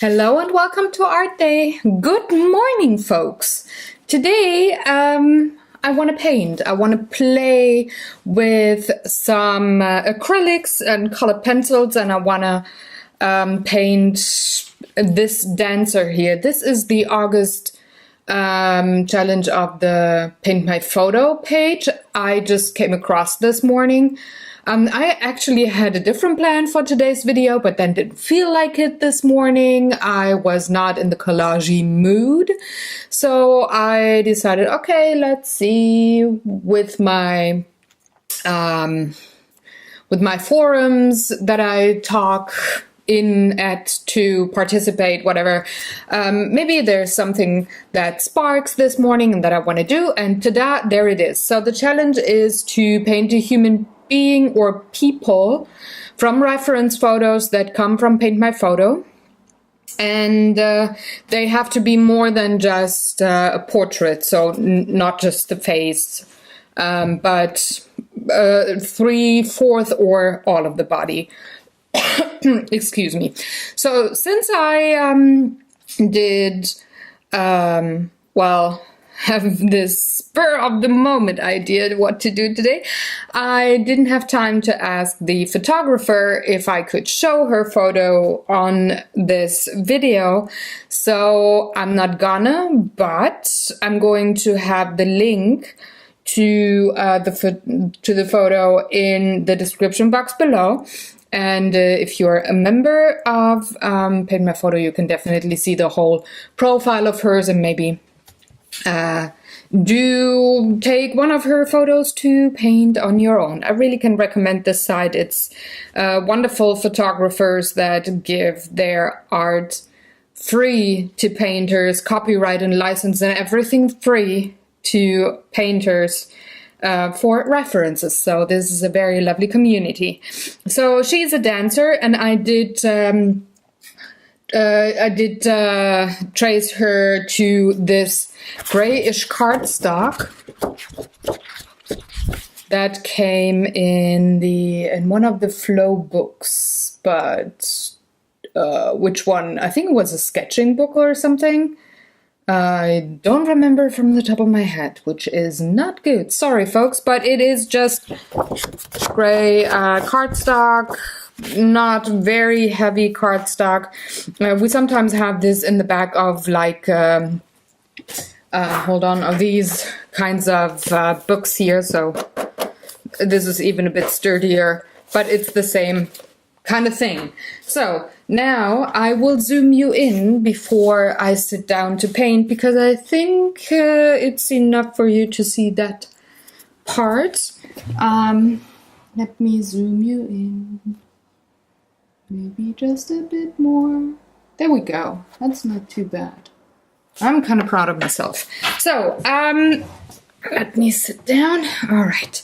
Hello and welcome to Art Day. Good morning, folks. Today, I want to paint. I want to play with some acrylics and colored pencils, and I want to paint this dancer here. This is the August challenge of the Paint My Photo page. I just came across this morning. I actually had a different plan for today's video, but then didn't feel like it this morning. I was not in the collage mood. So I decided, okay, let's see with my forums that I talk in at to participate, whatever. Maybe there's something that sparks this morning and that I want to do. And ta-da, there it is. So the challenge is to paint a human being or people from reference photos that come from Paint My Photo, and they have to be more than just a portrait, so not just the face, but 3/4 or all of the body. Excuse me. So since I did have this spur of the moment idea what to do today, I didn't have time to ask the photographer if I could show her photo on this video. So I'm not gonna, but I'm going to have the link to the photo in the description box below. And if you're a member of Paint My Photo, you can definitely see the whole profile of hers and maybe do take one of her photos to paint on your own. I really can recommend this site. It's wonderful photographers that give their art free to painters, copyright and license and everything free to painters for references. So this is a very lovely community. So she's a dancer, and I did trace her to this grayish cardstock that came in one of the Flow books, but which one? I think it was a sketching book or something. I don't remember from the top of my head, which is not good. Sorry, folks, but it is just gray cardstock. Not very heavy cardstock. We sometimes have this in the back of like, of these kinds of books here. So this is even a bit sturdier, but it's the same kind of thing. So now I will zoom you in before I sit down to paint, because I think it's enough for you to see that part. Let me zoom you in. Maybe just a bit more. There we go. That's not too bad. I'm kind of proud of myself. So, let me sit down. All right.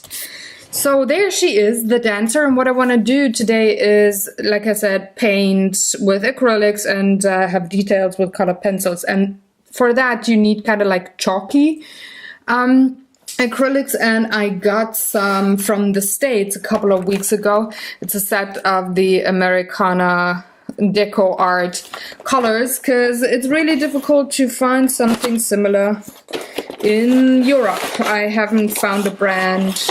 So there she is, the dancer. And what I want to do today is, like I said, paint with acrylics and have details with colored pencils. And for that, you need kind of like chalky acrylics, and I got some from the States a couple of weeks ago. It's a set of the Americana Deco Art colors, because it's really difficult to find something similar in Europe. I haven't found a brand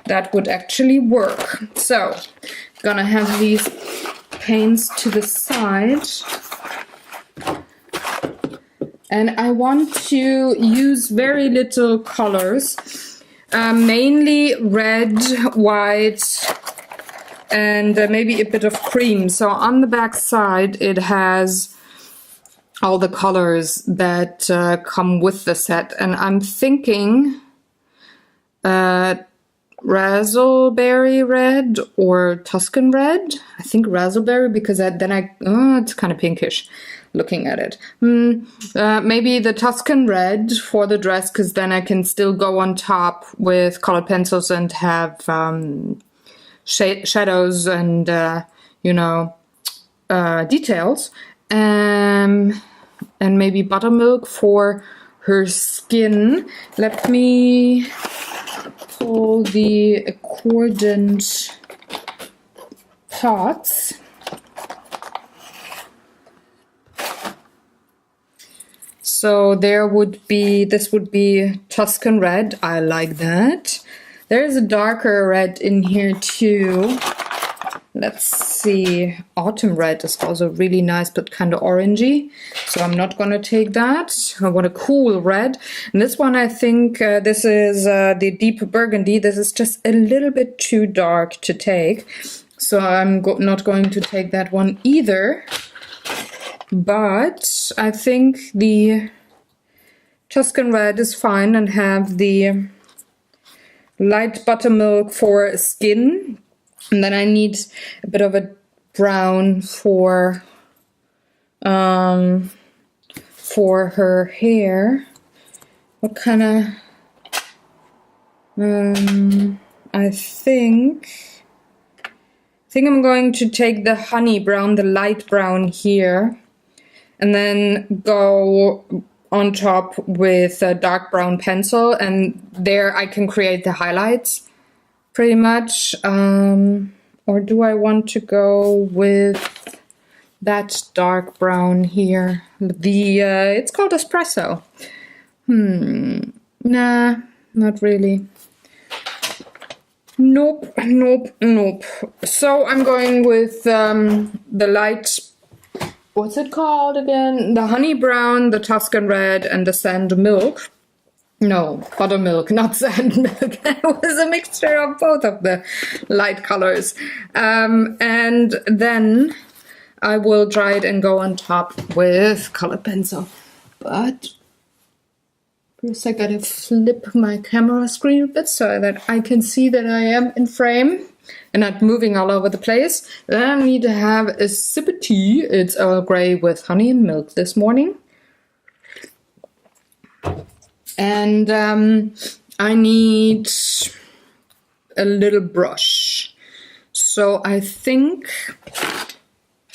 that would actually work. So, gonna have these paints to the side. And I want to use very little colors, mainly red, white, and maybe a bit of cream. So on the back side, it has all the colors that come with the set. And I'm thinking raspberry red or Tuscan red. I think raspberry, because it's kind of pinkish looking at it. Maybe the Tuscan red for the dress, because then I can still go on top with colored pencils and have shadows and details, and maybe buttermilk for her skin. Let me pull the accordant pots. So this would be Tuscan red. I like that. There's a darker red in here too. Let's see. Autumn red is also really nice, but kind of orangey. So I'm not going to take that. I want a cool red. And this one, I think this is the deep burgundy. This is just a little bit too dark to take. So I'm not going to take that one either. But I think the Tuscan red is fine, and have the light buttermilk for skin. And then I need a bit of a brown for her hair. What kind of... I think I'm going to take the honey brown, the light brown here, and then go on top with a dark brown pencil, and there I can create the highlights pretty much. Or do I want to go with that dark brown here? It's called espresso. Nah, not really. Nope. So I'm going with the light, what's it called again? The honey brown, the Tuscan red, and the sand milk. No, buttermilk, not sand milk. It was a mixture of both of the light colors. And then I will dry it and go on top with colored pencil. But first I gotta flip my camera screen a bit so that I can see that I am in frame and not moving all over the place. Then I need to have a sip of tea. It's Earl Grey with honey and milk this morning. And I need a little brush. So I think,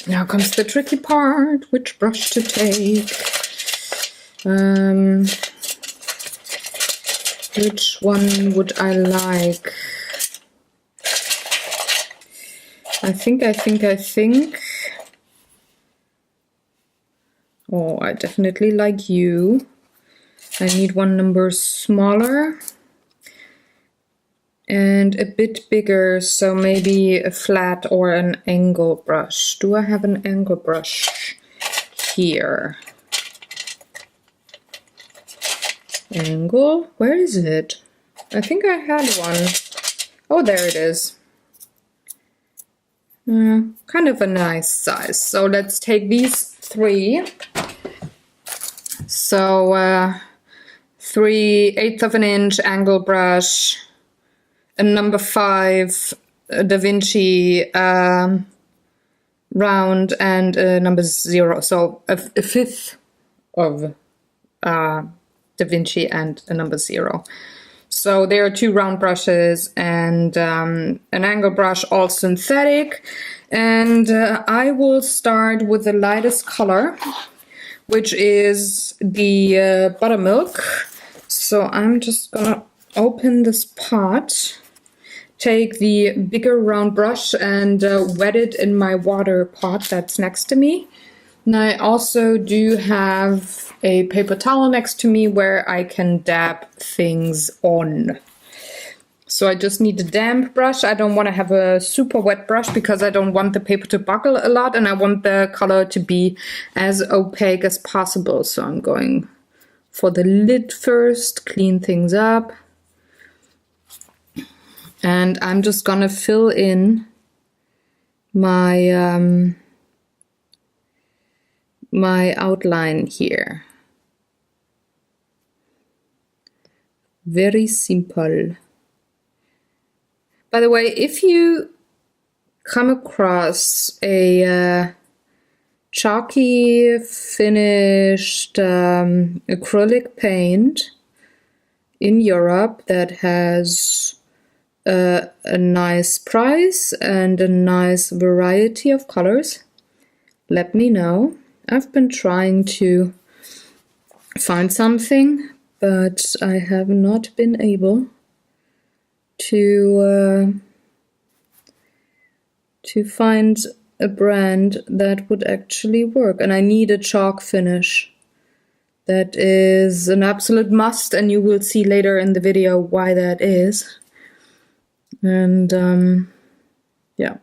now comes the tricky part, which brush to take. Which one would I like? I think. Oh, I definitely like you. I need one number smaller and a bit bigger, so maybe a flat or an angle brush. Do I have an angle brush here? Angle? Where is it? I think I had one. Oh, there it is. Kind of a nice size. So let's take these three. So 3/8 of an inch angle brush, a number 5 Da Vinci round, and a number 0. So a fifth of Da Vinci and a number 0. So there are 2 round brushes and an angle brush, all synthetic. And I will start with the lightest color, which is the buttermilk. So I'm just gonna open this pot, take the bigger round brush and wet it in my water pot that's next to me. And I also do have a paper towel next to me where I can dab things on. So I just need a damp brush. I don't want to have a super wet brush because I don't want the paper to buckle a lot, and I want the color to be as opaque as possible. So I'm going for the lid first, clean things up. And I'm just gonna fill in my my outline here. Very simple. By the way, if you come across a chalky finished acrylic paint in Europe that has a nice price and a nice variety of colors, let me know. I've been trying to find something, but I have not been able to find a brand that would actually work. And I need a chalk finish That is an absolute must, and you will see later in the video why that is. And yeah.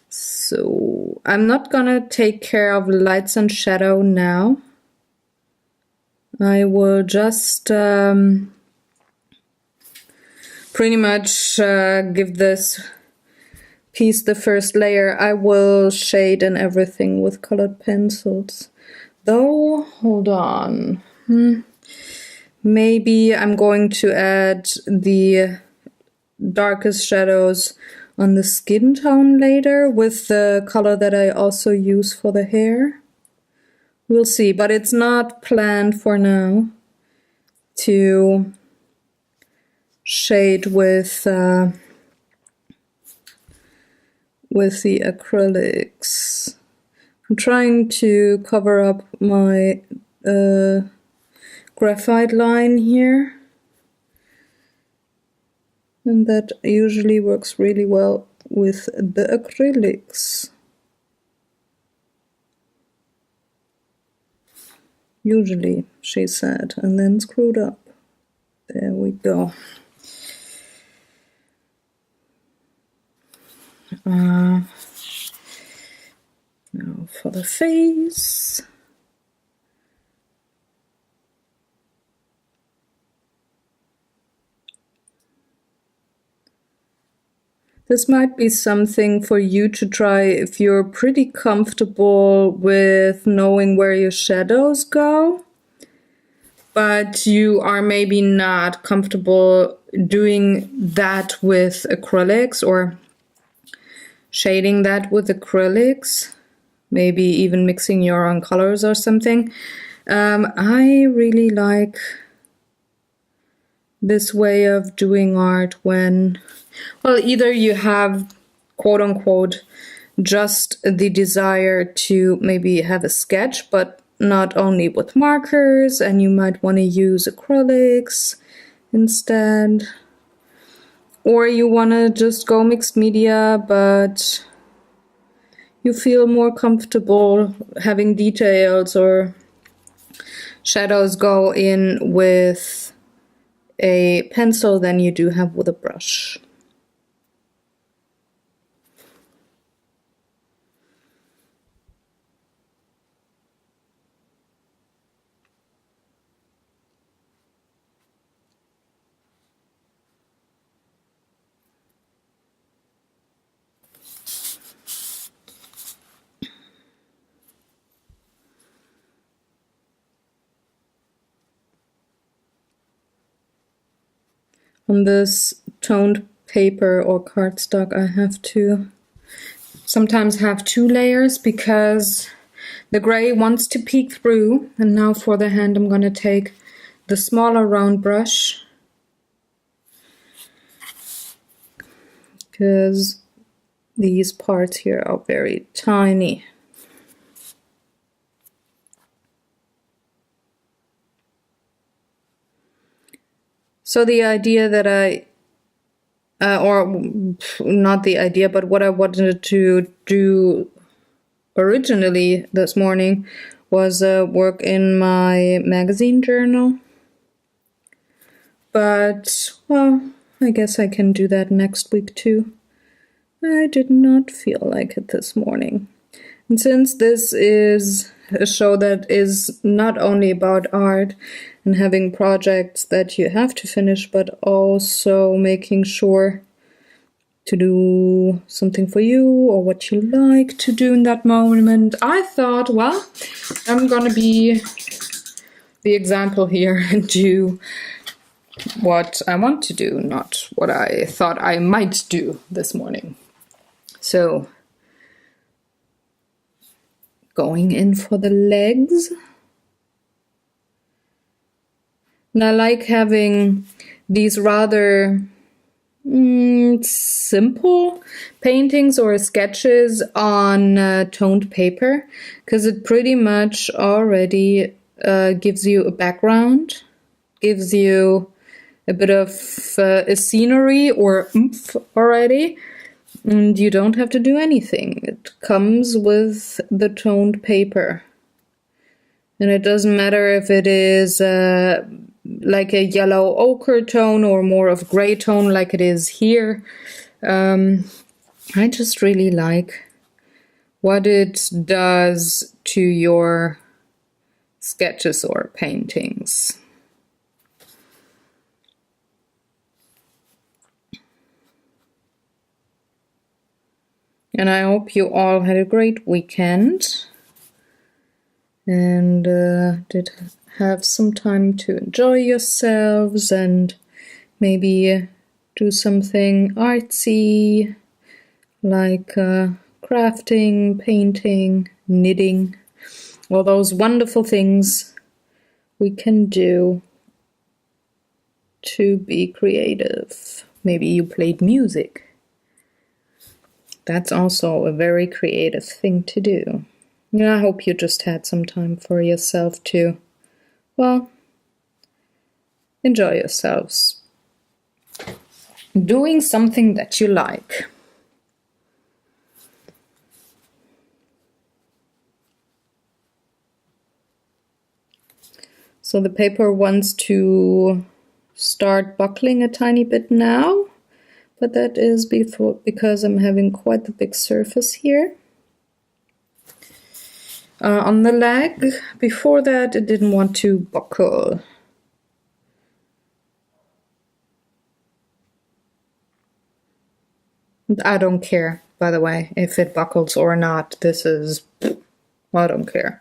So I'm not gonna take care of lights and shadow now. I will just pretty much give this piece the first layer. I will shade and everything with colored pencils. Though, hold on. Maybe I'm going to add the darkest shadows on the skin tone later with the color that I also use for the hair. We'll see, but it's not planned for now to shade with the acrylics. I'm trying to cover up my graphite line here, and that usually works really well with the acrylics. Usually, she said, and then screwed up. There we go. Now for the face. This might be something for you to try if you're pretty comfortable with knowing where your shadows go, but you are maybe not comfortable doing that with acrylics or shading that with acrylics, maybe even mixing your own colors or something. I really like this way of doing art when, well, either you have quote-unquote just the desire to maybe have a sketch, but not only with markers, and you might want to use acrylics instead. Or you want to just go mixed media, but you feel more comfortable having details or shadows go in with a pencil than you do have with a brush. On this toned paper or cardstock, I have to sometimes have 2 layers because the gray wants to peek through. And now for the hand, I'm going to take the smaller round brush because these parts here are very tiny. So the idea that or not the idea, but what I wanted to do originally this morning was work in my magazine journal. But, well, I guess I can do that next week too. I did not feel like it this morning. And since this is a show that is not only about art and having projects that you have to finish, but also making sure to do something for you or what you like to do in that moment, I thought, well, I'm gonna be the example here and do what I want to do, not what I thought I might do this morning. So, going in for the legs. And I like having these rather simple paintings or sketches on toned paper, because it pretty much already gives you a background, gives you a bit of a scenery or oomph already, and you don't have to do anything. It comes with the toned paper. And it doesn't matter if it is like a yellow ochre tone or more of gray tone like it is here. I just really like what it does to your sketches or paintings. And I hope you all had a great weekend and did have some time to enjoy yourselves and maybe do something artsy like crafting, painting, knitting, all those wonderful things we can do to be creative. Maybe you played music. That's also a very creative thing to do. And I hope you just had some time for yourself to, well, enjoy yourselves. Doing something that you like. So the paper wants to start buckling a tiny bit now. But that is because I'm having quite a big surface here. On the leg, before that it didn't want to buckle. I don't care, by the way, if it buckles or not. This is, I don't care.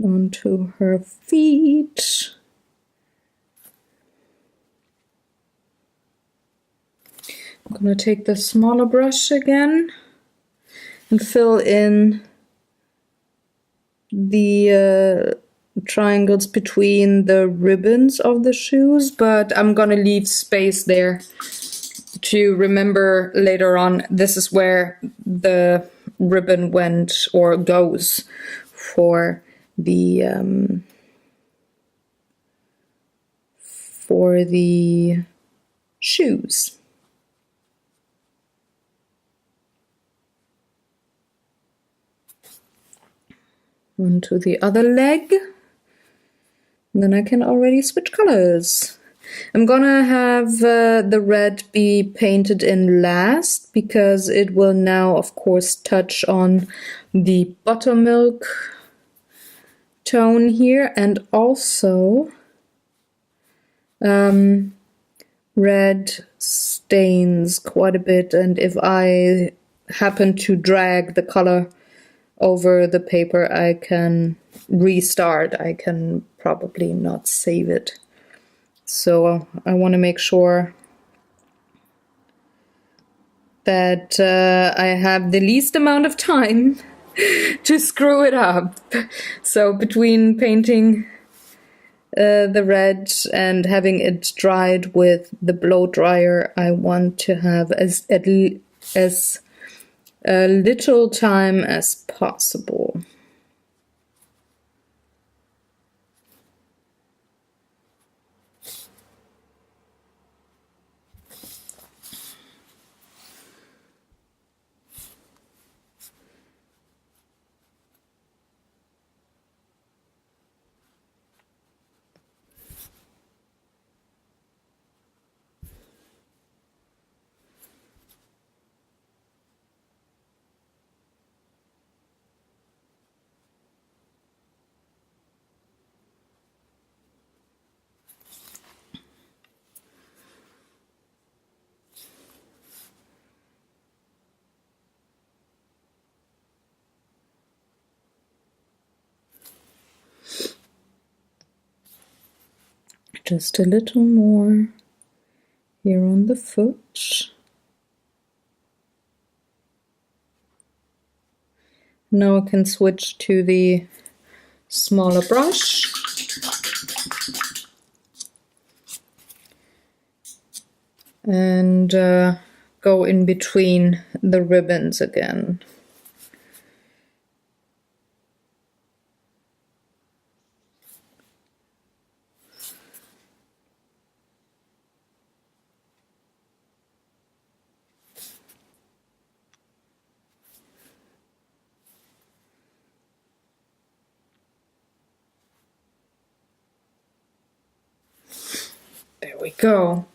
Onto her feet. I'm gonna take the smaller brush again and fill in the triangles between the ribbons of the shoes, but I'm gonna leave space there to remember later on. This is where the ribbon went or goes for the shoes. Onto the other leg. And then I can already switch colors. I'm gonna have the red be painted in last because it will now, of course, touch on the buttermilk tone here, and also red stains quite a bit, and if I happen to drag the color over the paper I can restart. I can probably not save it. So I want to make sure that I have the least amount of time to screw it up. So between painting the red and having it dried with the blow dryer, I want to have as little time as possible. Just a little more here on the foot. Now I can switch to the smaller brush. And go in between the ribbons again. we go.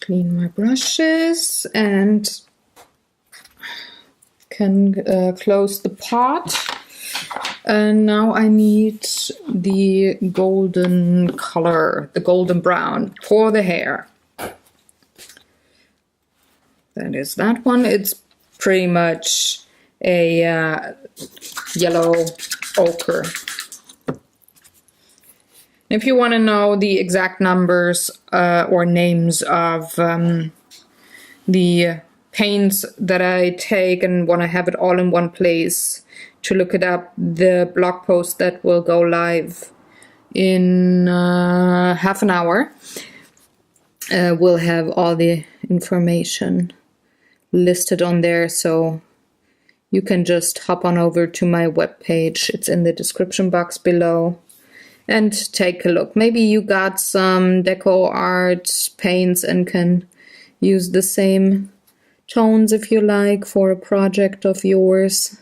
Clean my brushes and can close the pot. And now I need the golden color, the golden brown for the hair. That is that one. It's pretty much a yellow ochre. If you want to know the exact numbers or names of the paints that I take and want to have it all in one place, to look it up, the blog post that will go live in half an hour will have all the information listed on there, so you can just hop on over to my webpage. It's in the description box below. And take a look. Maybe you got some deco art paints and can use the same tones if you like for a project of yours.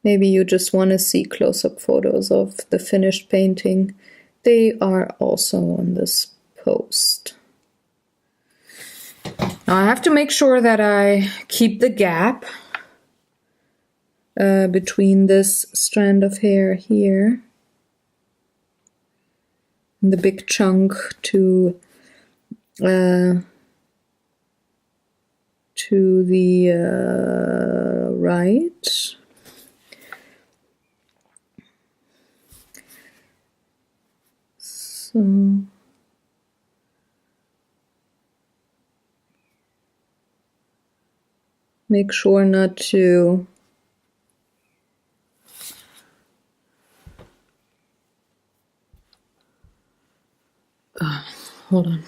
Maybe you just want to see close-up photos of the finished painting. They are also on this post. Now I have to make sure that I keep the gap between this strand of hair here and the big chunk to the right. So make sure not to hold on.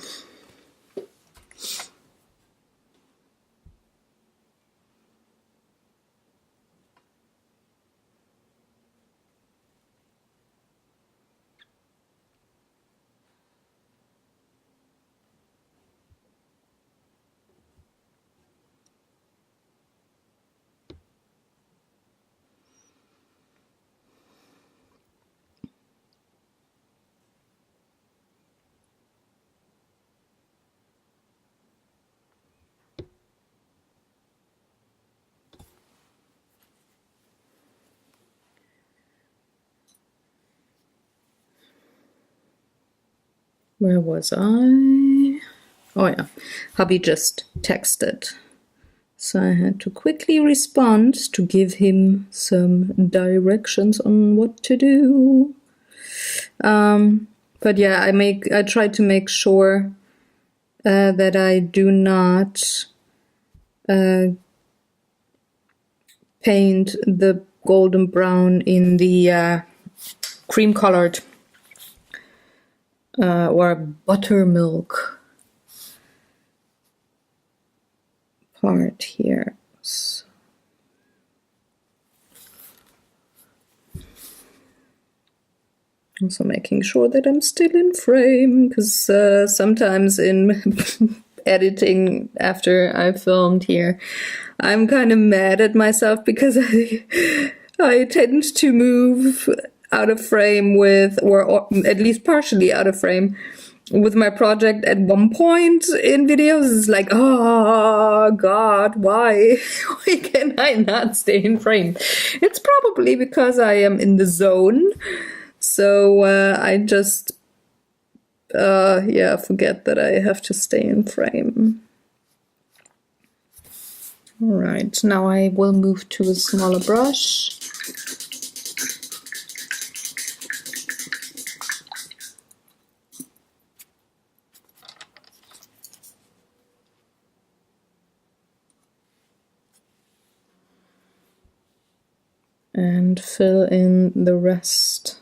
Where was I? Oh yeah, hubby just texted. So I had to quickly respond to give him some directions on what to do. But yeah, I try to make sure that I do not paint the golden brown in the cream colored or buttermilk part here. So also making sure that I'm still in frame, because sometimes in editing after I filmed here, I'm kind of mad at myself because I tend to move out of frame with, or at least partially out of frame with my project at one point in videos. It's like, oh God, why can I not stay in frame? It's probably because I am in the zone. So I just, forget that I have to stay in frame. All right, now I will move to a smaller brush. And fill in the rest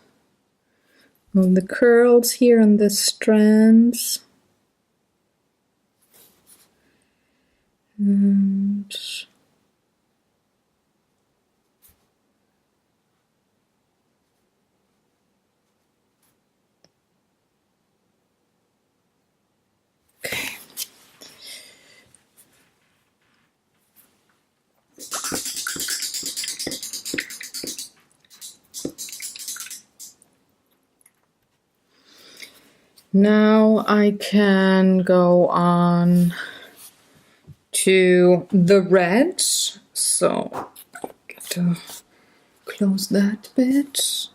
of the curls here on the strands. And okay. Now I can go on to the red. So get to close that bit.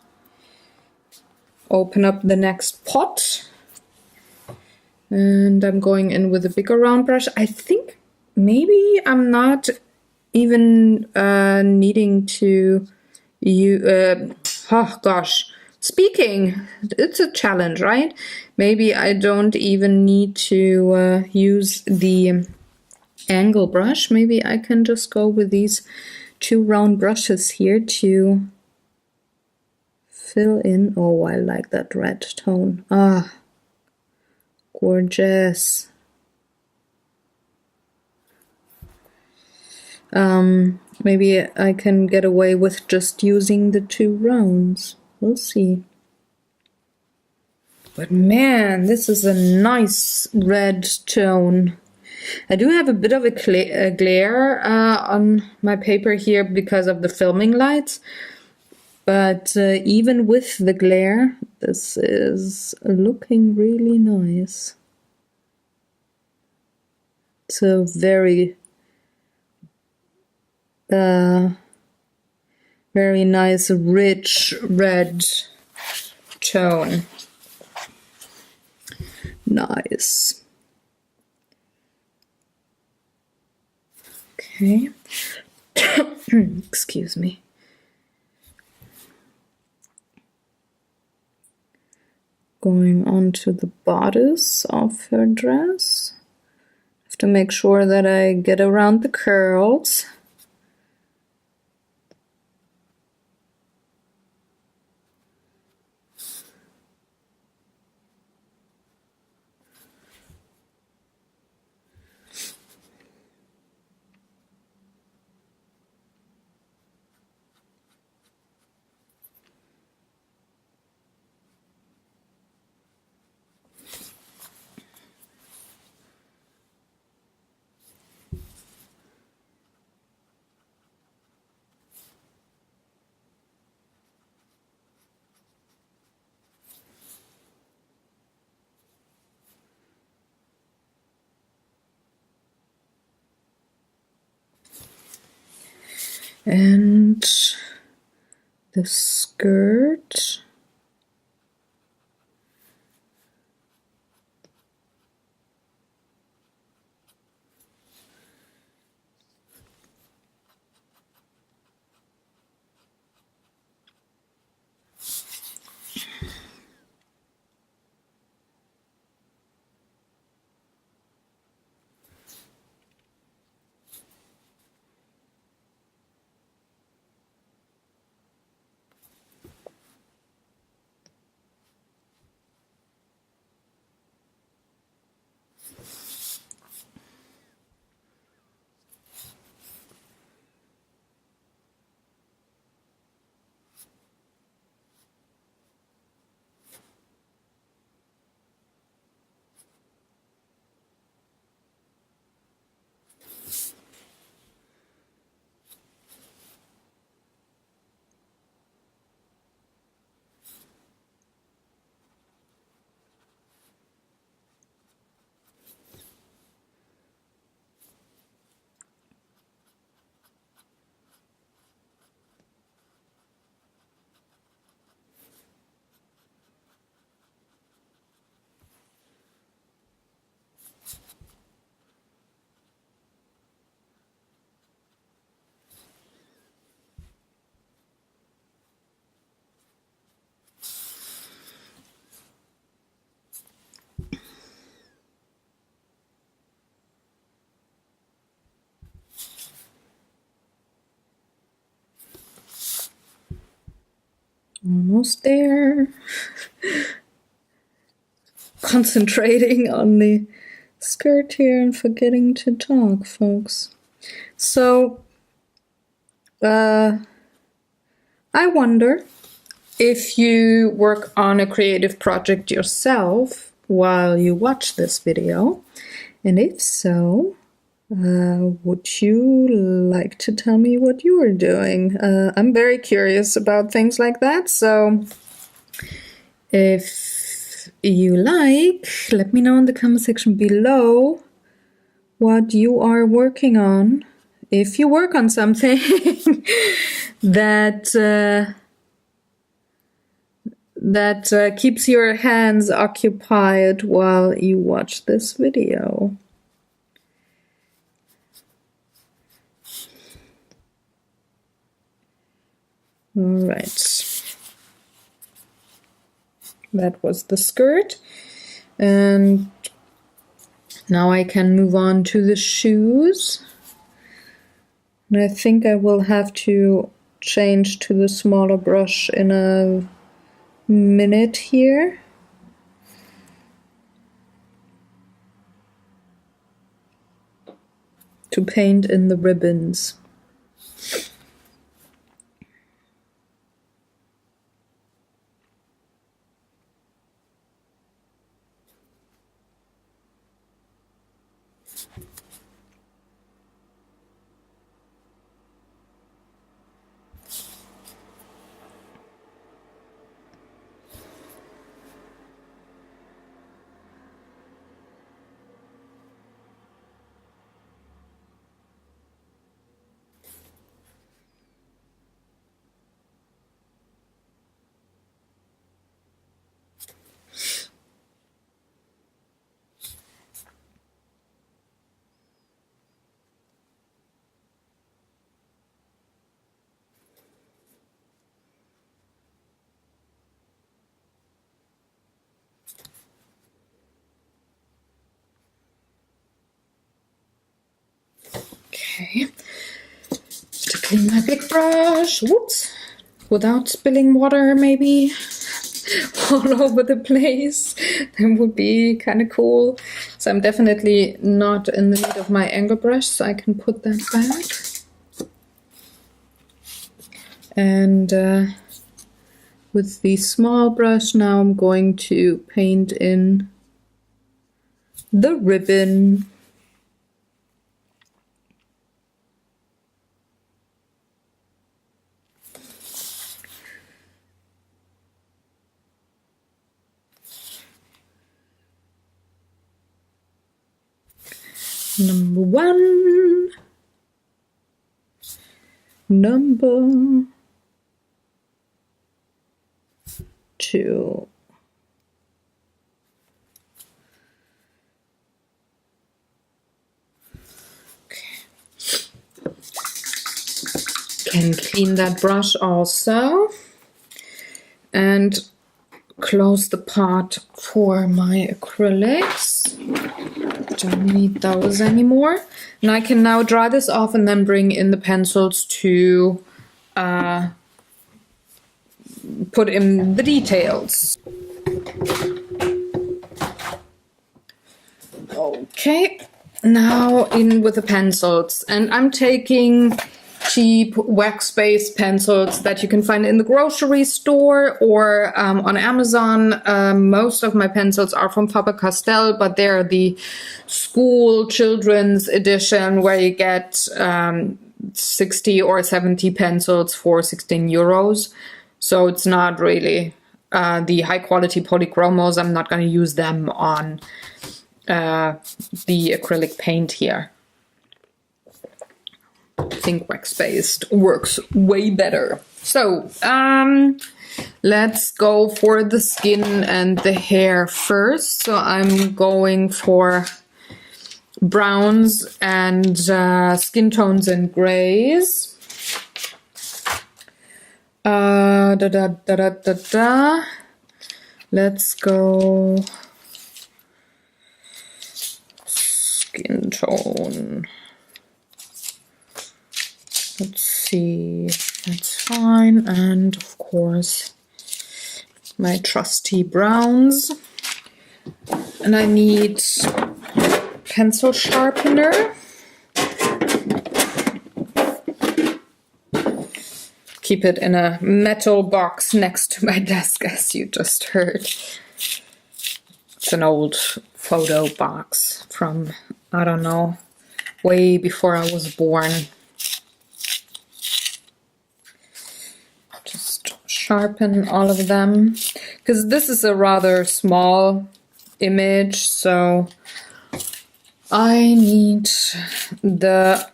Open up the next pot. And I'm going in with a bigger round brush. I think maybe I'm not even needing to oh gosh, speaking, it's a challenge, right? Maybe I don't even need to use the angle brush. Maybe I can just go with these two round brushes here to fill in. Oh, I like that red tone. Ah, gorgeous. Maybe I can get away with just using the two rounds. We'll see. But man, this is a nice red tone. I do have a bit of a glare on my paper here because of the filming lights. But even with the glare, this is looking really nice. It's a very very nice, rich red tone. Nice. Okay. Excuse me. Going on to the bodice of her dress. Have to make sure that I get around the curls. And the skirt. Almost there. Concentrating on the skirt here and forgetting to talk, folks. So, I wonder if you work on a creative project yourself while you watch this video. And if so, would you like to tell me what you were doing? I'm very curious about things like that, so if you like. Let me know in the comment section below what you are working on. If you work on something that keeps your hands occupied while you watch this video. All right. That was the skirt. And now I can move on to the shoes. And I think I will have to change to the smaller brush in a minute here. To paint in the ribbons. Okay, to clean my big brush, whoops, without spilling water maybe all over the place. That would be kind of cool. So I'm definitely not in the need of my angle brush, so I can put that back. And with the small brush now I'm going to paint in the ribbon. Number 1, number 2. Okay. Can clean that brush also and close the pot for my acrylics. Don't need those anymore. And I can now dry this off and then bring in the pencils to put in the details. Okay, now in with the pencils. And I'm taking cheap wax-based pencils that you can find in the grocery store or on Amazon. Most of my pencils are from Faber-Castell, but they're the school children's edition where you get 60 or 70 pencils for 16 euros. So it's not really the high quality polychromos. I'm not going to use them on the acrylic paint here. I think wax-based works way better. So let's go for the skin and the hair first. So I'm going for browns and skin tones and grays. Let's go skin tone. Let's see, that's fine. And of course, my trusty browns. And I need pencil sharpener. Keep it in a metal box next to my desk, as you just heard. It's an old photo box from, I don't know, way before I was born. Sharpen all of them. because this is a rather small image, so I need the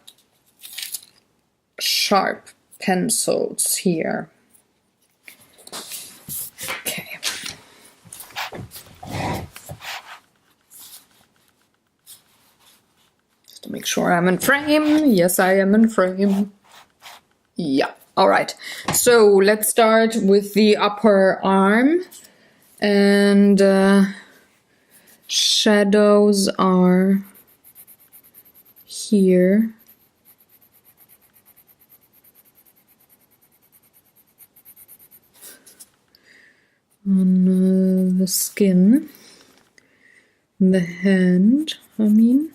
sharp pencils here. Okay. Just to make sure I'm in frame. Yes, I am in frame. Yeah. All right. So let's start with the upper arm, and shadows are here. On the skin, the hand, I mean.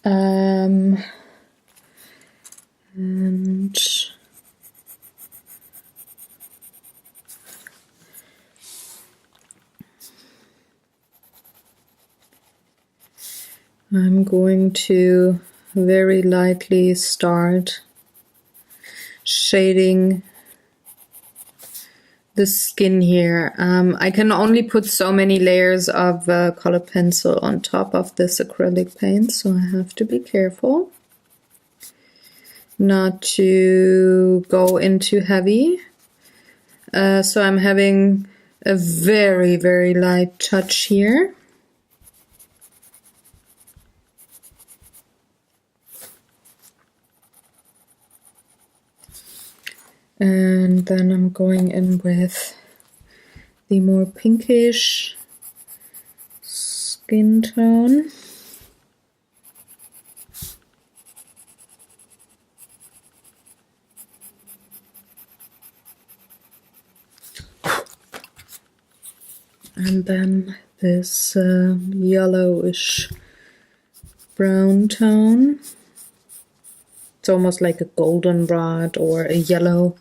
And I'm going to very lightly start shading the skin here. I can only put so many layers of color pencil on top of this acrylic paint, so I have to be careful not to go in too heavy. So I'm having a very, very light touch here. And then I'm going in with the more pinkish skin tone. And then this yellowish brown tone. It's almost like a goldenrod or a yellow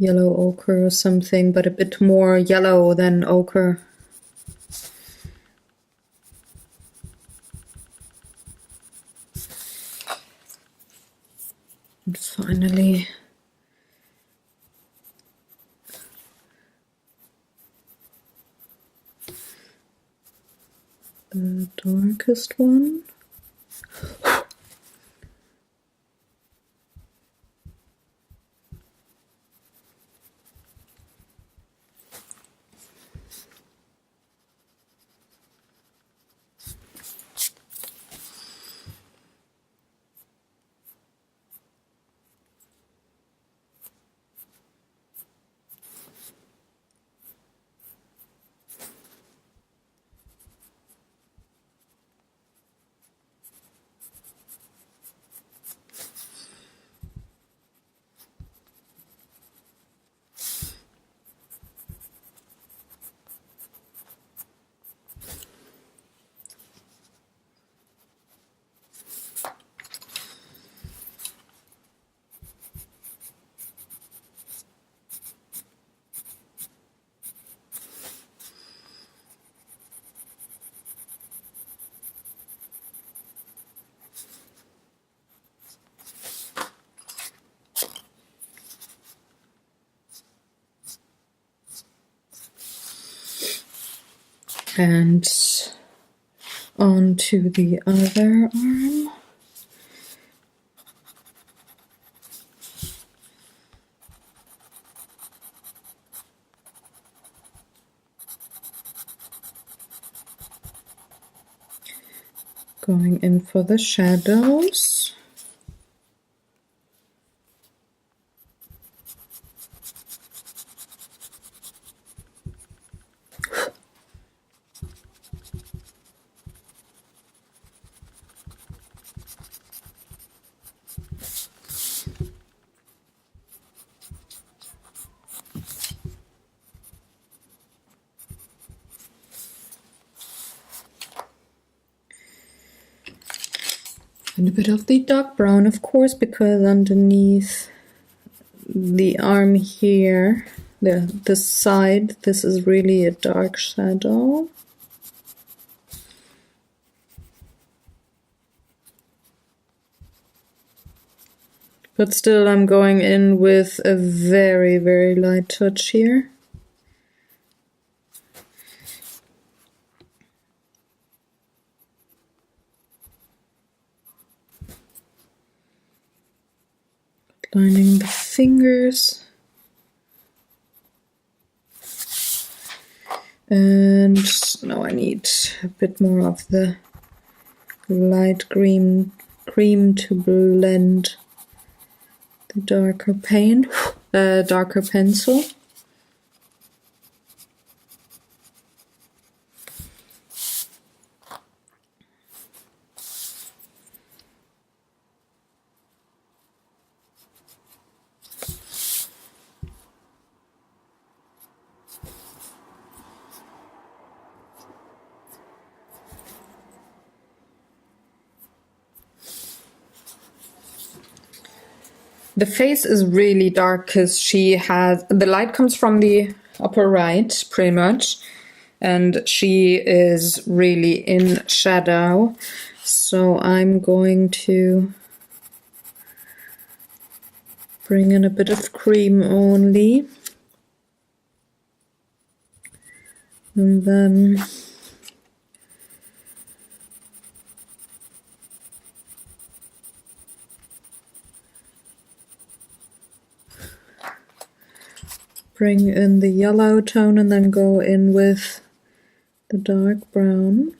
yellow ochre or something, but a bit more yellow than ochre. And finally, the darkest one. And onto the other arm. Going in for the shadows. And a bit of the dark brown, of course, because underneath the arm here, the side, this is really a dark shadow. But still, I'm going in with a very, very light touch here. Lining the fingers. And now I need a bit more of the light cream to blend the darker paint, darker pencil. The face is really dark because she has, the light comes from the upper right, pretty much, and she is really in shadow. So I'm going to bring in a bit of cream only. And then bring in the yellow tone and then go in with the dark brown.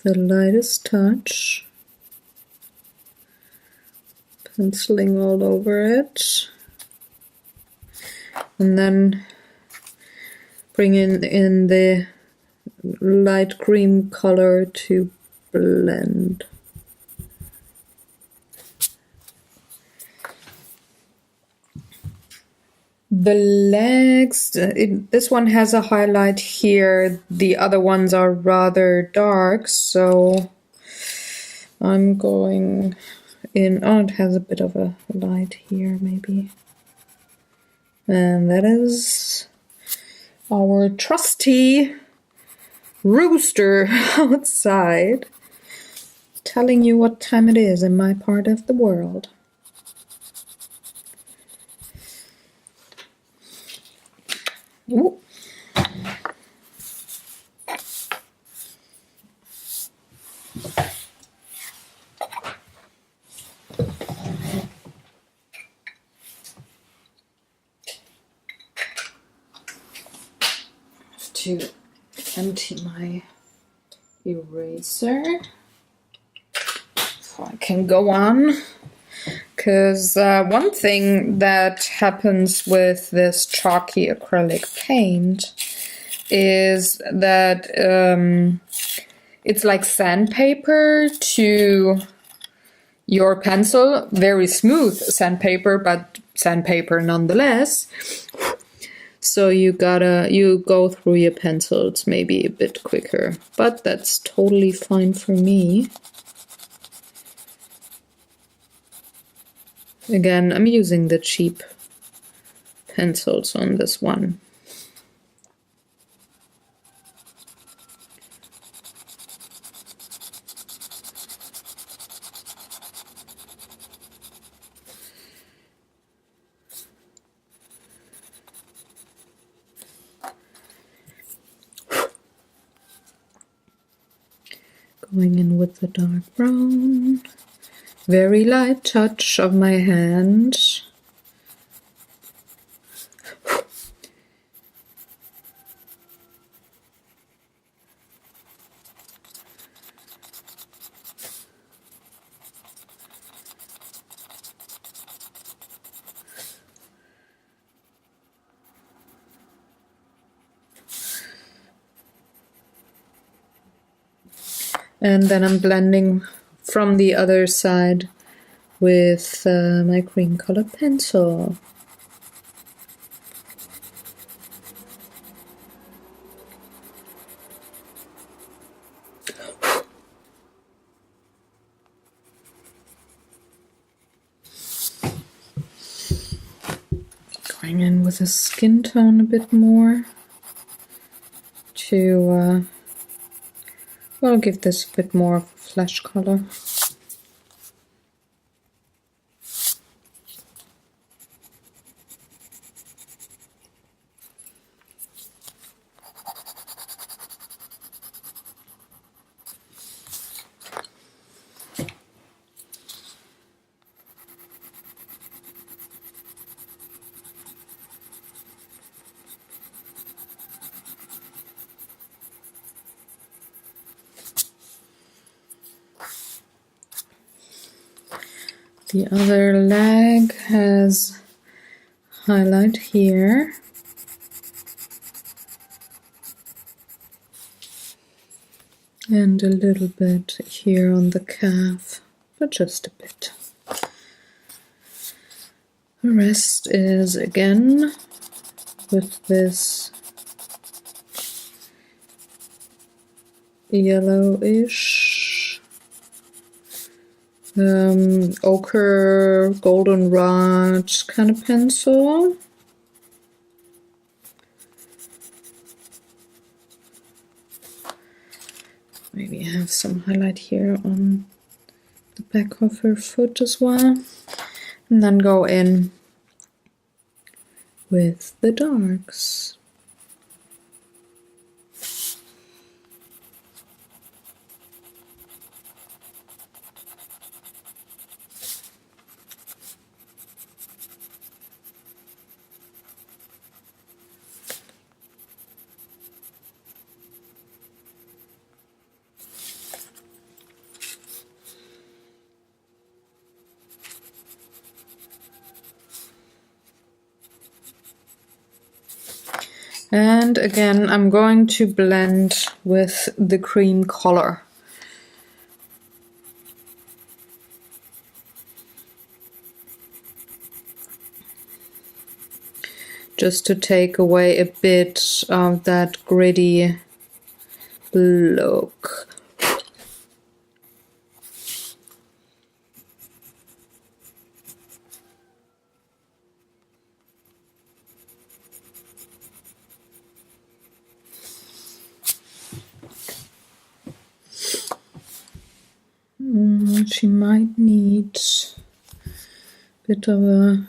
The lightest touch. Penciling all over it. And then bring in the light cream color to blend. The legs, this one has a highlight here, the other ones are rather dark, so I'm going in, oh, it has a bit of a light here maybe. And that is our trusty rooster outside, telling you what time it is in my part of the world. Ooh. To empty my eraser so I can go on, because one thing that happens with this chalky acrylic paint is that it's like sandpaper to your pencil, very smooth sandpaper, but sandpaper nonetheless. So you go through your pencils maybe a bit quicker, but that's totally fine for me. Again, I'm using the cheap pencils on this one. Going in with the dark brown, very light touch of my hand. And then I'm blending from the other side with my cream color pencil. Going in with the skin tone a bit more. to, well, give this a bit more flesh color. The other leg has highlight here. And a little bit here on the calf, but just a bit. The rest is again with this yellowish, ochre, goldenrod kind of pencil. Maybe have some highlight here on the back of her foot as well. And then go in with the darks. And again, I'm going to blend with the cream color. Just to take away a bit of that gritty look. She might need a bit of a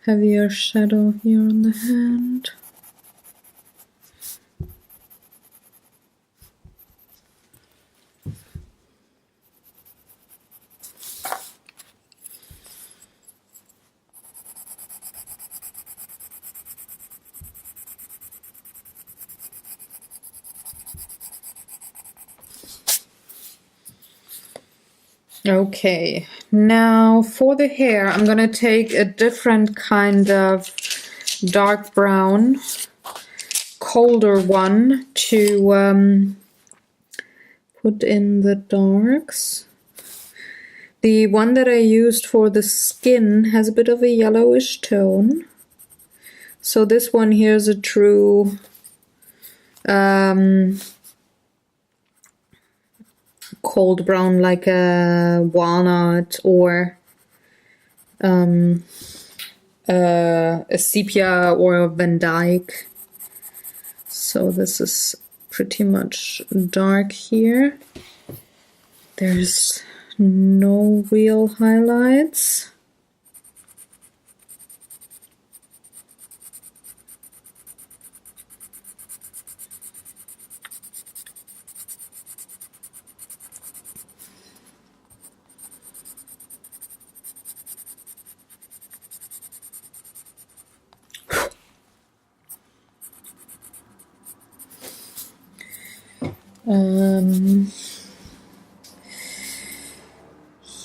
heavier shadow here on the hand. Okay, now for the hair, I'm gonna take a different kind of dark brown, colder one to put in the darks. The one that I used for the skin has a bit of a yellowish tone. So this one here is a true cold brown, like a walnut or a sepia or a Van Dyke. So this is pretty much dark here. There's no real highlights.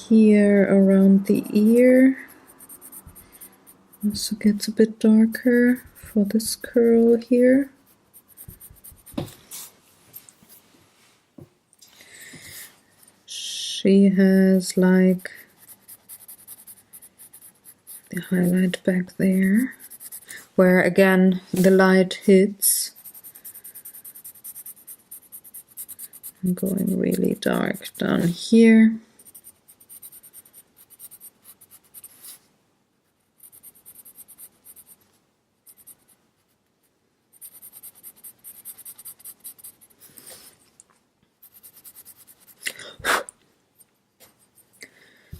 Here around the ear also gets a bit darker for this curl here. She has like the highlight back there, where again the light hits. I'm going really dark down here.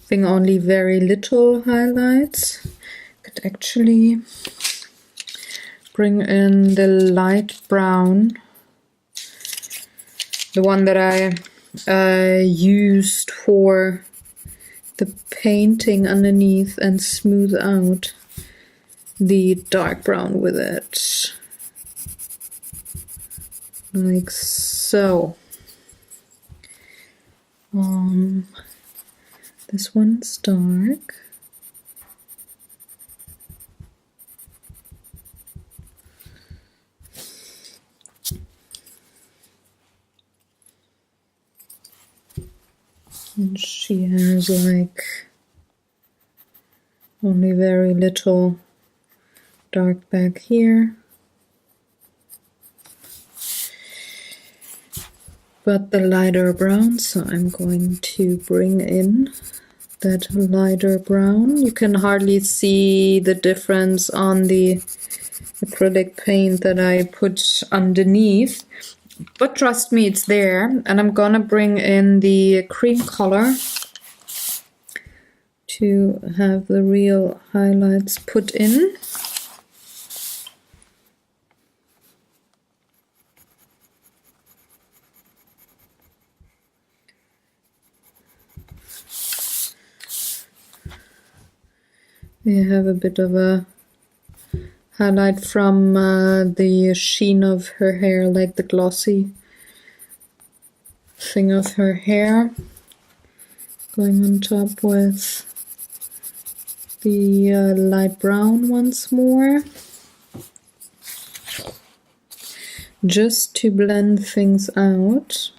Having only very little highlights. Could actually bring in the light brown, the one that I used for the painting underneath, and smooth out the dark brown with it, like so. This one's dark. And she has like only very little dark back here. But the lighter brown, so I'm going to bring in that lighter brown. You can hardly see the difference on the acrylic paint that I put underneath, but trust me, it's there. And I'm gonna bring in the cream color to have the real highlights put in. You have a bit of a highlight from the sheen of her hair, like the glossy thing of her hair. Going on top with the light brown once more, just to blend things out.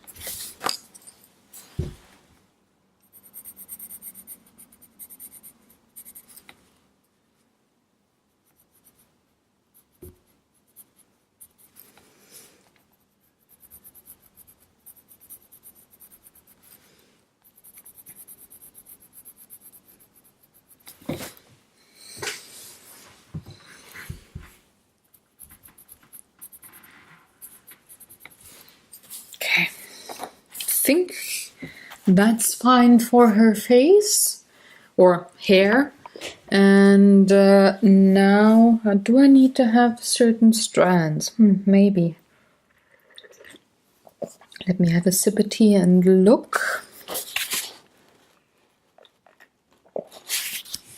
I think that's fine for her face or hair. And now, do I need to have certain strands? Maybe. Let me have a sip of tea and look.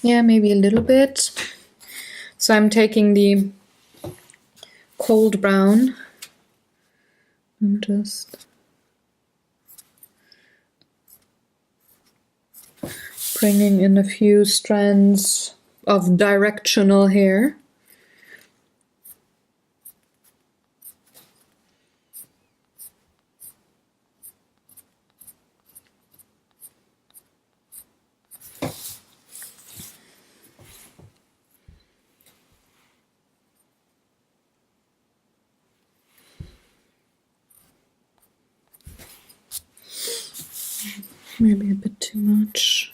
Yeah, maybe a little bit. So I'm taking the cold brown and just bringing in a few strands of directional hair. Maybe a bit too much.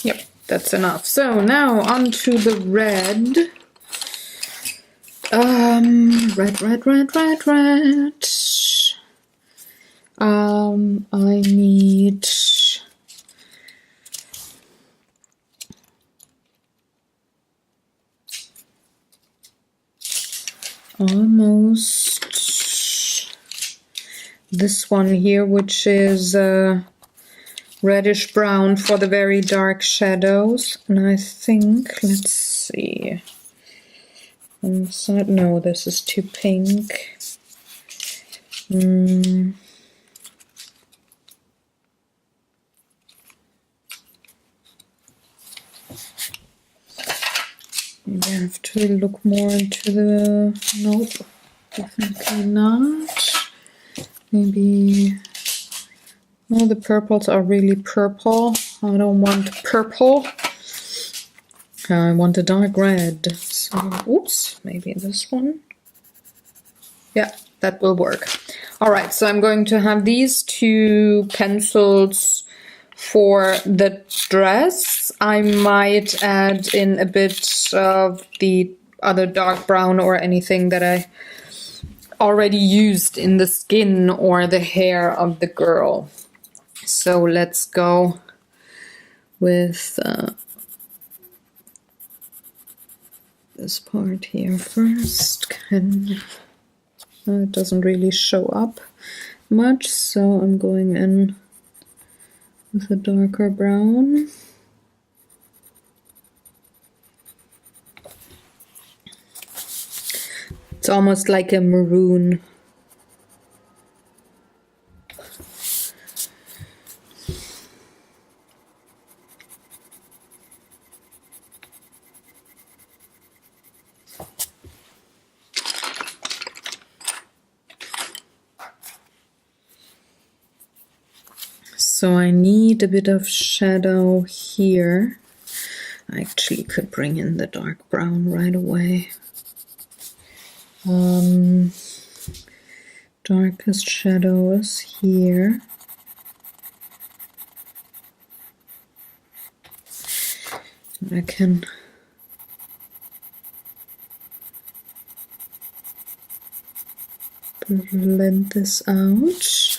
Yep, that's enough. So now on to the red. Red. I need almost this one here, which is reddish brown for the very dark shadows. And I think, let's see, on the side, no, this is too pink. Maybe I have to look more into the, nope, definitely not. Maybe, no, the purples are really purple. I don't want purple. I want a dark red. So, oops, maybe this one. Yeah, that will work. All right, so I'm going to have these two pencils for the dress. I might add in a bit of the other dark brown or anything that I already used in the skin or the hair of the girl. So let's go with this part here first. It doesn't really show up much, so I'm going in with a darker brown. It's almost like a maroon. So I need a bit of shadow here. I actually could bring in the dark brown right away. Darkest shadow is here. I can blend this out.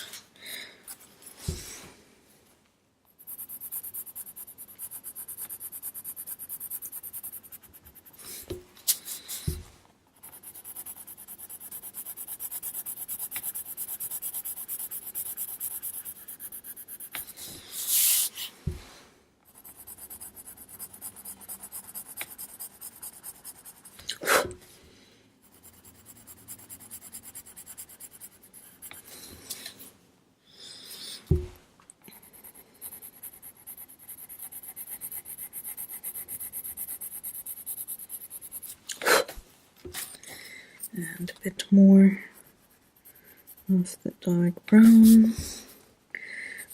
And a bit more of the dark brown,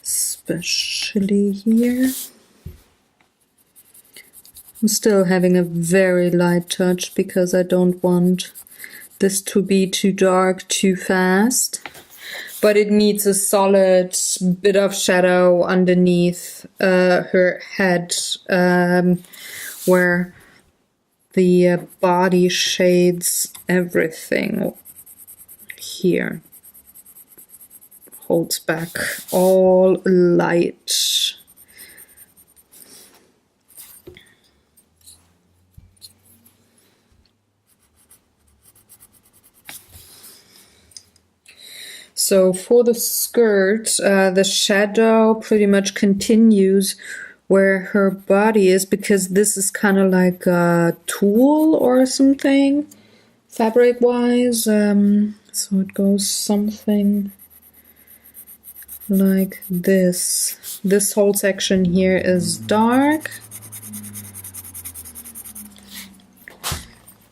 especially here. I'm still having a very light touch because I don't want this to be too dark too fast, but it needs a solid bit of shadow underneath her head, where the body shades everything here, holds back all light. So for the skirt, the shadow pretty much continues where her body is, because this is kind of like a tulle or something, fabric-wise. So it goes something like this. This whole section here is dark.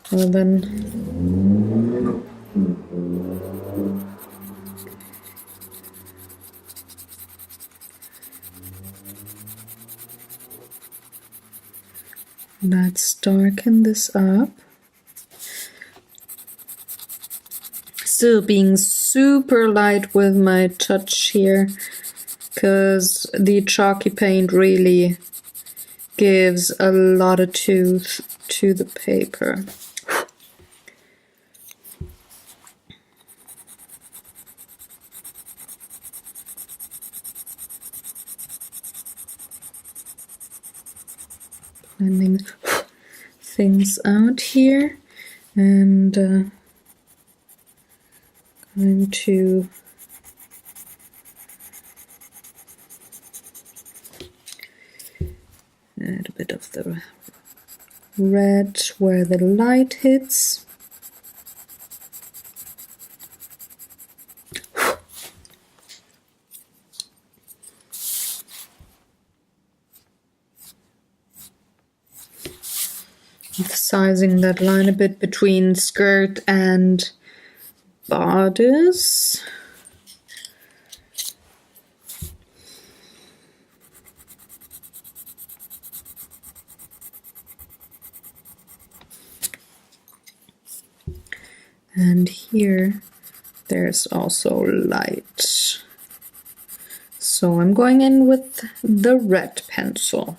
And then let's darken this up. Still being super light with my touch here, because the chalky paint really gives a lot of tooth to the paper. Blending things out here, and going to add a bit of the red where the light hits. Emphasizing that line a bit between skirt and bodice. And here there's also light. So I'm going in with the red pencil.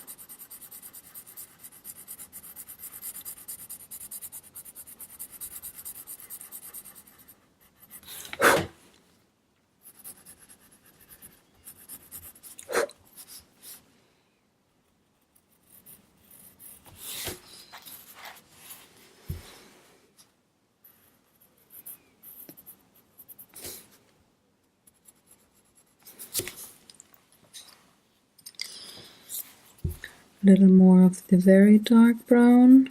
little more of the very dark brown.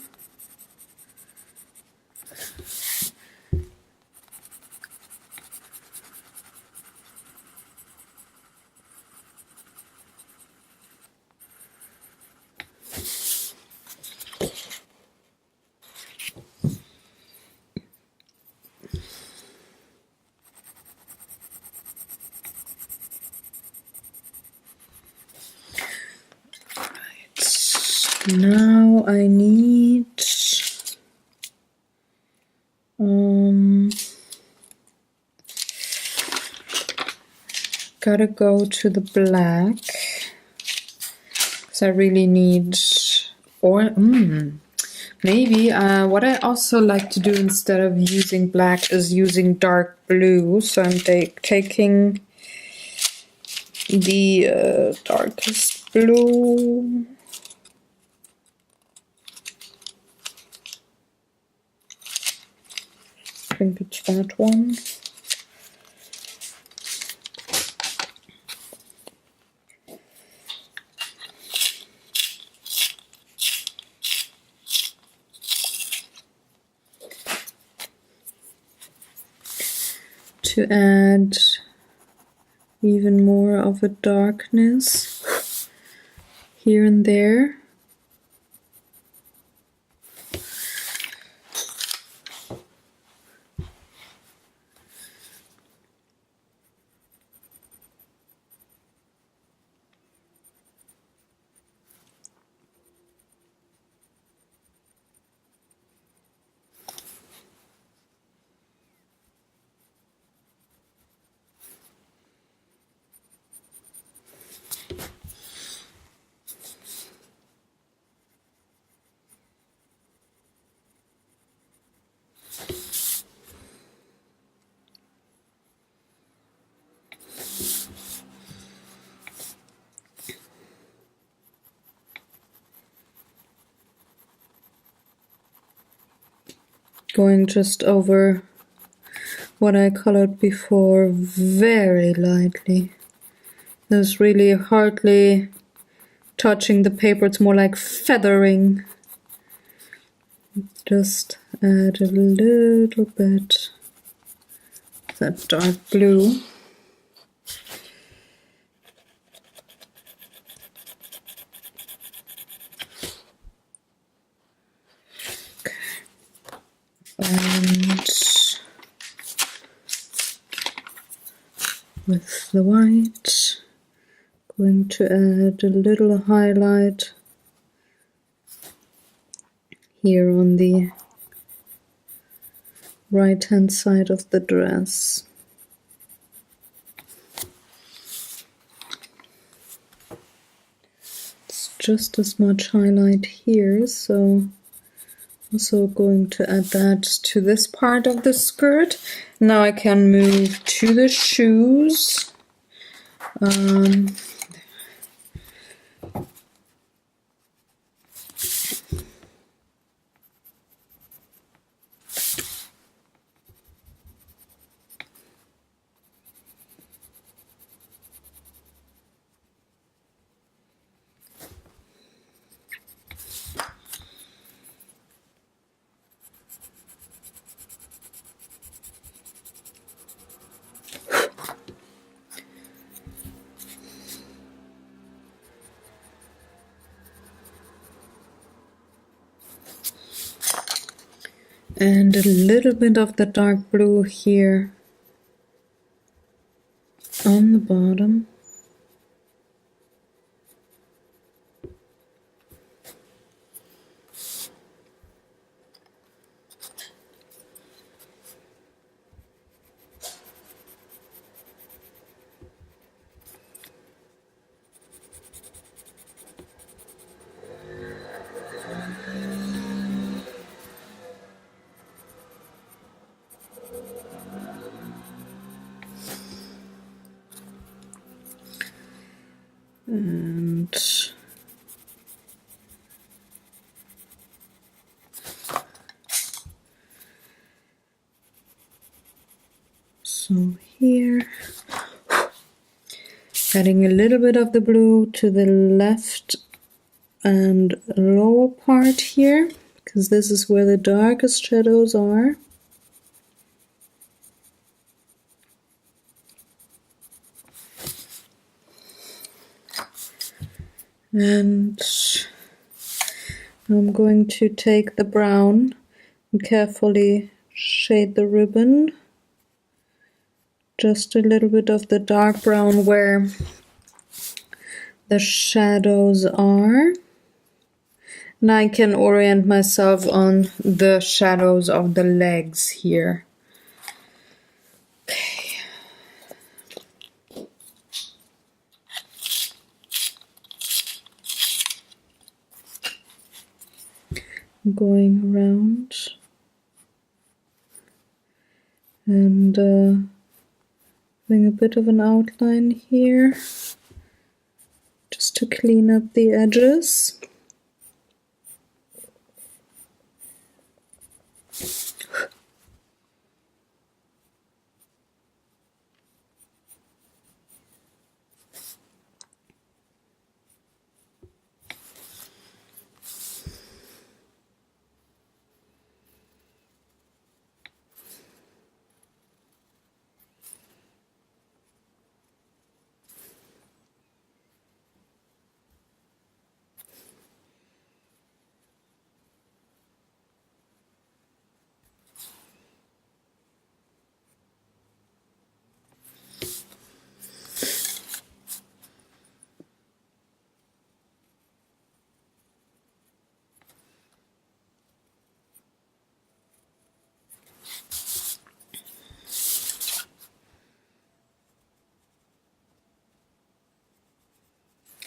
Now I need gotta go to the black, because I really need, or maybe what I also like to do instead of using black is using dark blue. So I'm taking the darkest blue. I think it's that one. To add even more of a darkness here and there. Going just over what I colored before very lightly. There's really hardly touching the paper, it's more like feathering. Just add a little bit of that dark blue. And with the white, going to add a little highlight here on the right hand side of the dress. It's just as much highlight here, so also going to add that to this part of the skirt. Now I can move to the shoes. And a little bit of the dark blue here on the bottom. And so here, adding a little bit of the blue to the left and lower part here, because this is where the darkest shadows are. And I'm going to take the brown and carefully shade the ribbon. Just a little bit of the dark brown where the shadows are. And I can orient myself on the shadows of the legs here. Okay. Going around and having a bit of an outline here just to clean up the edges.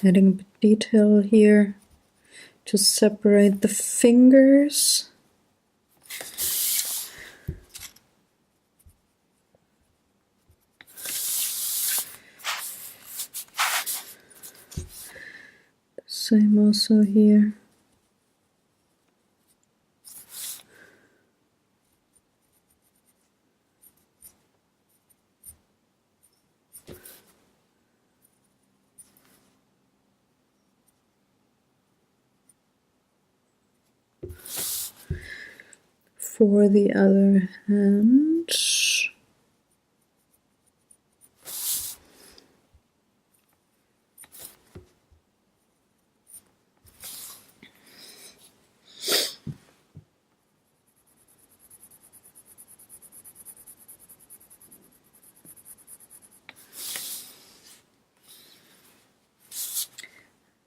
Adding a bit of detail here to separate the fingers. Same also here. For the other hand,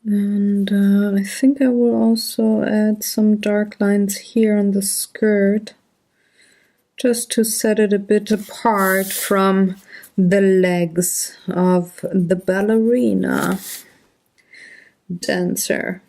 and I think I will also add some dark lines here on the skirt, just to set it a bit apart from the legs of the ballerina dancer.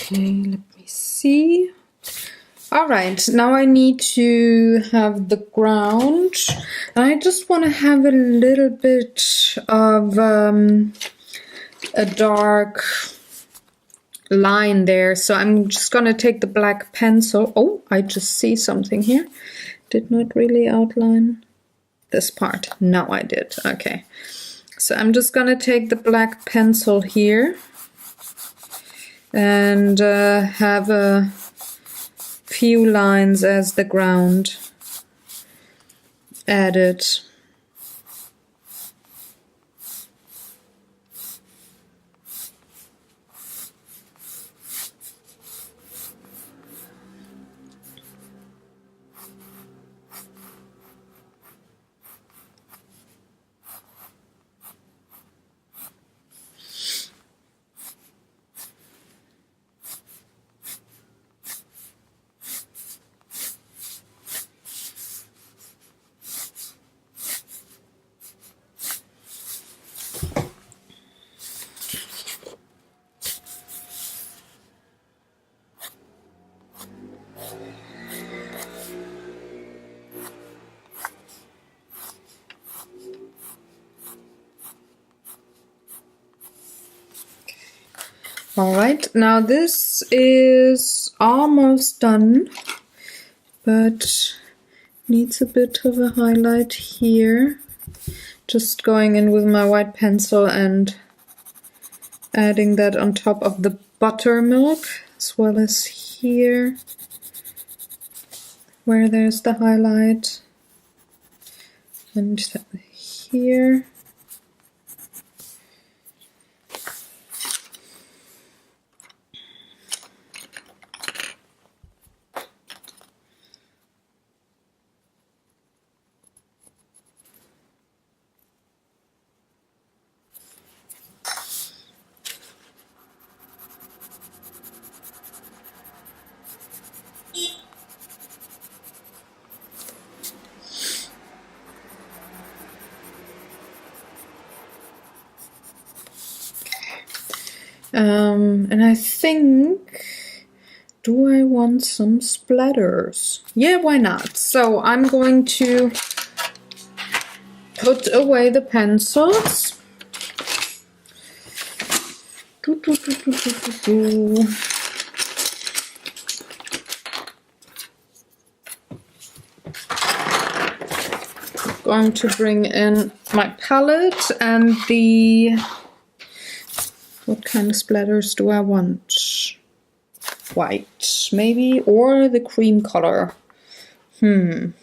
Okay, let me see. All right, now I need to have the ground. I just want to have a little bit of a dark line there. So I'm just going to take the black pencil. Oh, I just see something here. Did not really outline this part. Now I did. Okay. So I'm just going to take the black pencil here and have a few lines as the ground added. All right, now this is almost done, but needs a bit of a highlight here. Just going in with my white pencil and adding that on top of the buttermilk, as well as here, where there's the highlight, and here. And I think, do I want some splatters? Yeah, why not? So I'm going to put away the pencils. Going to bring in my palette and the... What kind of splatters do I want? White, maybe, or the cream color. Let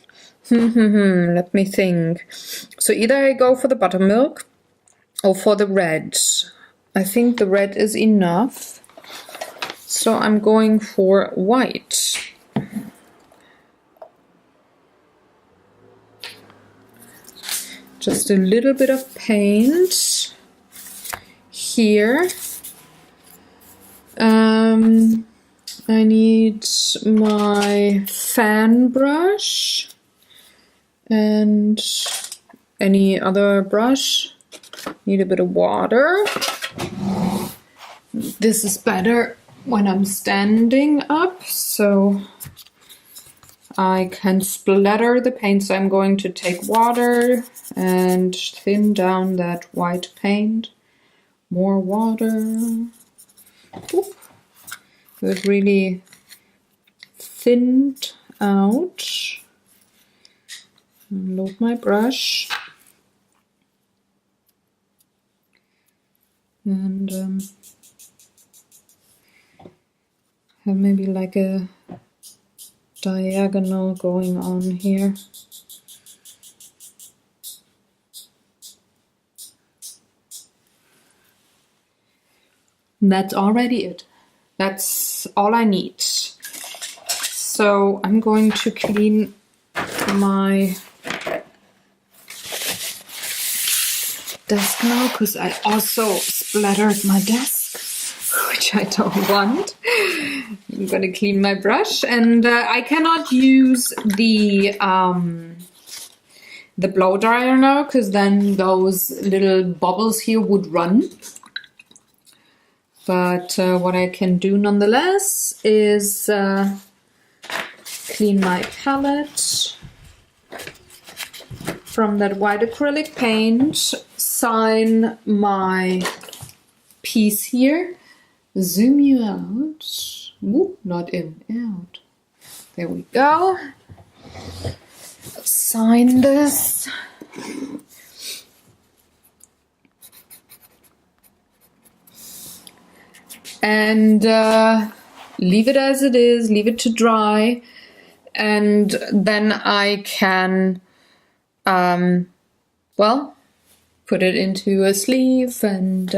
me think. So either I go for the buttermilk or for the red. I think the red is enough. So I'm going for white. Just a little bit of paint here. I need my fan brush and any other brush. Need a bit of water. This is better when I'm standing up, so I can splatter the paint. So I'm going to take water and thin down that white paint. More water. Oop. It really thinned out. Load my brush. And have maybe like a diagonal going on here. That's already it. That's all I need. So I'm going to clean my desk now, because I also splattered my desk, which I don't want. I'm gonna clean my brush, and I cannot use the blow dryer now, because then those little bubbles here would run. But what I can do nonetheless is clean my palette from that white acrylic paint, sign my piece here, zoom you out, ooh, not in, out, there we go, sign this. And leave it as it is, leave it to dry, and then I can, well, put it into a sleeve and,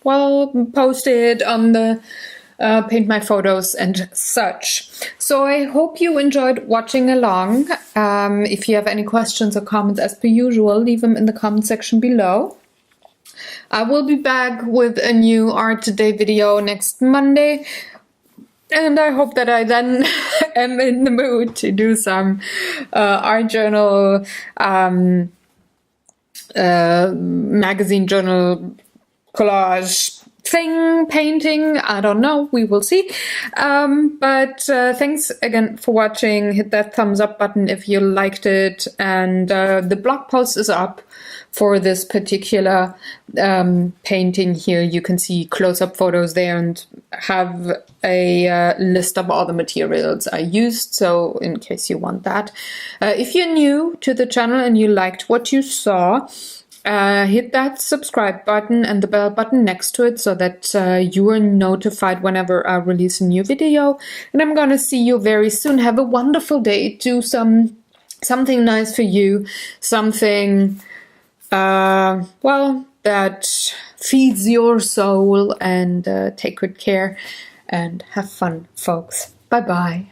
well, post it on the, paint my photos and such. So I hope you enjoyed watching along. If you have any questions or comments, as per usual, leave them in the comment section below. I will be back with a new ArtDay video next Monday, and I hope that I then am in the mood to do some art journal, magazine journal, collage thing painting. I don't know. We will see. But thanks again for watching. Hit that thumbs up button if you liked it. And the blog post is up for this particular painting here. You can see close-up photos there and have a list of all the materials I used, so in case you want that. If you're new to the channel and you liked what you saw, hit that subscribe button and the bell button next to it so that you are notified whenever I release a new video. And I'm gonna see you very soon. Have a wonderful day. Do something nice for you, something well, that feeds your soul, and take good care and have fun, folks. Bye bye.